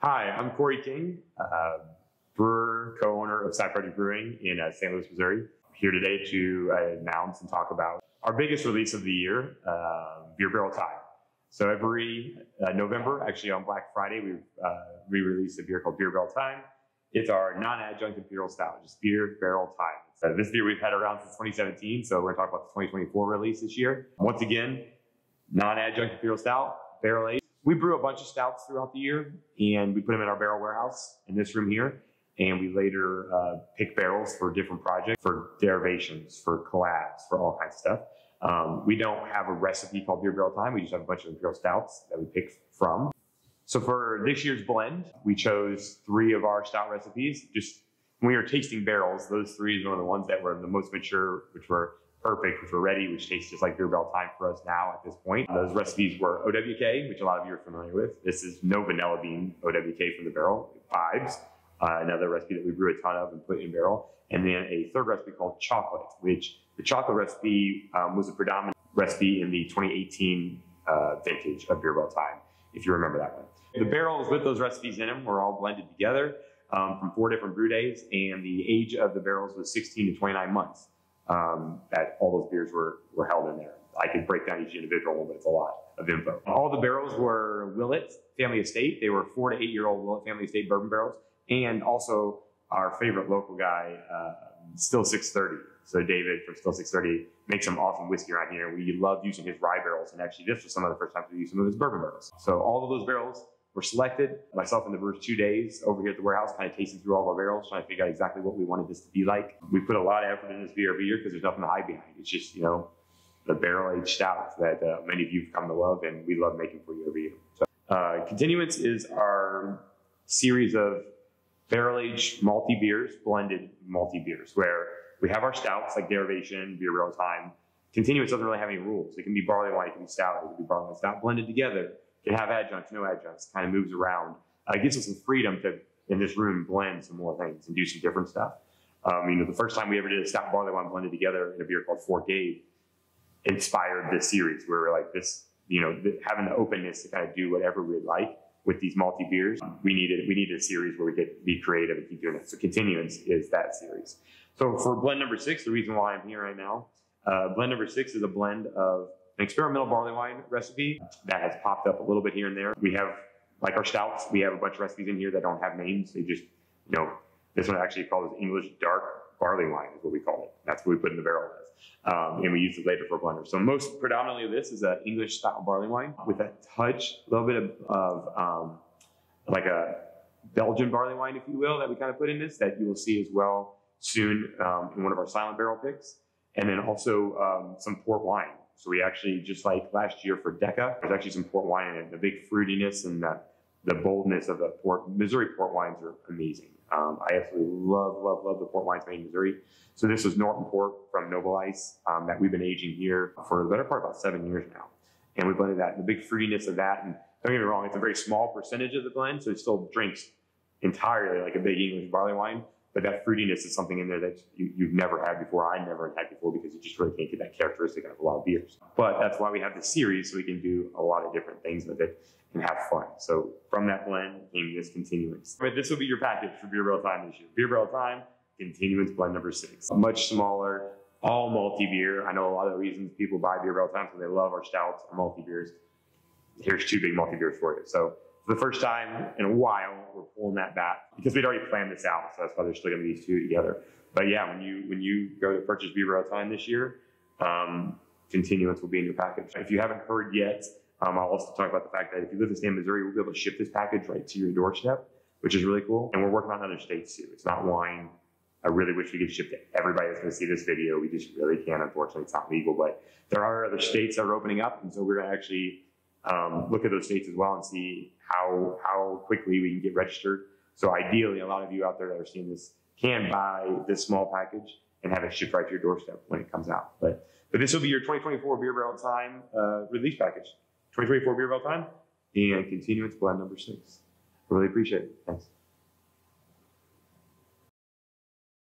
Hi, I'm Cory King, brewer, co-owner of Side Project Brewing in St. Louis, Missouri. I'm here today to announce and talk about our biggest release of the year, Beer Barrel Time. So every November, actually on Black Friday, we release a beer called Beer Barrel Time. It's our non-adjunct imperial stout, just Beer Barrel Time. This beer we've had around since 2017, so we're going to talk about the 2024 release this year. Once again, non-adjunct imperial stout, barrel aged. We brew a bunch of stouts throughout the year, and we put them in our barrel warehouse in this room here. And we later pick barrels for different projects, for derivations, for collabs, for all kinds of stuff. We don't have a recipe called Beer Barrel Time. We just have a bunch of imperial stouts that we pick from. So for this year's blend, we chose 3 of our stout recipes. Just when we were tasting barrels, those 3 were the ones that were the most mature, which were perfect, which were ready, which tastes just like Beer Barrel Time for us now at this point. Those recipes were OWK, which a lot of you are familiar with. This is no vanilla bean OWK from the barrel, Vibes, another recipe that we brew a ton of and put in barrel. And then a third recipe called Chocolate, which the chocolate recipe was a predominant recipe in the 2018 vintage of Beer Barrel Time, if you remember that one. The barrels with those recipes in them were all blended together from 4 different brew days, and the age of the barrels was 16 to 29 months. That all those beers were held in there. I could break down each individual, but it's a lot of info. All the barrels were Willett Family Estate. They were 4 to 8 year old Willett Family Estate bourbon barrels, and also our favorite local guy, Still 630. So David from Still 630 makes some awesome whiskey around here. We love using his rye barrels, and actually this was some of the first times we used some of his bourbon barrels. So all of those barrels were selected. Myself and the brewers 2 days over here at the warehouse, kind of tasting through all of our barrels, trying to figure out exactly what we wanted this to be like. We put a lot of effort in this beer every year because there's nothing to hide behind. It's just, you know, the barrel aged stout that many of you have come to love, and we love making for you every year. So, Continuance is our series of barrel aged malty beers, blended malty beers, where we have our stouts like Derivation, Beer Barrel Time. Continuance doesn't really have any rules. It can be barley wine, it can be stout, it can be barley wine stout blended together. It can have adjuncts, no adjuncts, kind of moves around. It gives us some freedom to, in this room, blend some more things and do some different stuff. The first time we ever did a stout barley wine blended together in a beer called Fort Gade inspired this series, where we're like this, having the openness to kind of do whatever we'd like with these malty beers. We needed a series where we could be creative and keep doing it. So Continuance is that series. So for blend number 6, the reason why I'm here right now, blend number 6 is a blend of an experimental barley wine recipe that has popped up a little bit here and there. We have, like our stouts, we have a bunch of recipes in here that don't have names. They just, this one actually called English dark barley wine is what we call it. That's what we put in the barrel as. And we use it later for a blender. So most predominantly of this is an English style barley wine with a touch, a little bit of like a Belgian barley wine, if you will, that we kind of put in this, that you will see as well soon in one of our silent barrel picks. And then also some port wine. So we actually, just like last year for Deca, there's actually some port wine in it. The big fruitiness and the boldness of the Missouri port wines are amazing. I absolutely love the port wines made in Missouri. So this was Norton Port from Noble Ice that we've been aging here for the better part of about 7 years now. And we blended that, and the big fruitiness of that. And don't get me wrong, it's a very small percentage of the blend, so it still drinks entirely like a big English barley wine. But that fruitiness is something in there that you've never had before. I never had before, because you just really can't get that characteristic out of a lot of beers. But that's why we have this series, so we can do a lot of different things with it and have fun. So from that blend came this Continuance. But this will be your package for Beer Barrel Time this year. Beer Barrel Time, Continuance blend number 6. Much smaller, all malty beer. I know a lot of the reasons people buy Beer Barrel Time is they love our stouts, our malty beers. Here's 2 big malty beers for you. So for the first time in a while, we're pulling that back because we'd already planned this out. So that's why they're still going to be these 2 together. But yeah, when you go to purchase Beer Barrel Time this year, Continuance will be in your package. If you haven't heard yet, I'll also talk about the fact that if you live in the state of Missouri, we'll be able to ship this package right to your doorstep, which is really cool. And we're working on other states too. It's not wine. I really wish we could ship to everybody that's going to see this video. We just really can't. Unfortunately, it's not legal. But there are other states that are opening up, and so we're going to actually look at those states as well and see how quickly we can get registered. So ideally, a lot of you out there that are seeing this can buy this small package and have it shipped right to your doorstep when it comes out. But this will be your 2024 Beer Barrel Time release package. 2024 Beer Barrel Time and Continuance blend number 6. I really appreciate it. Thanks.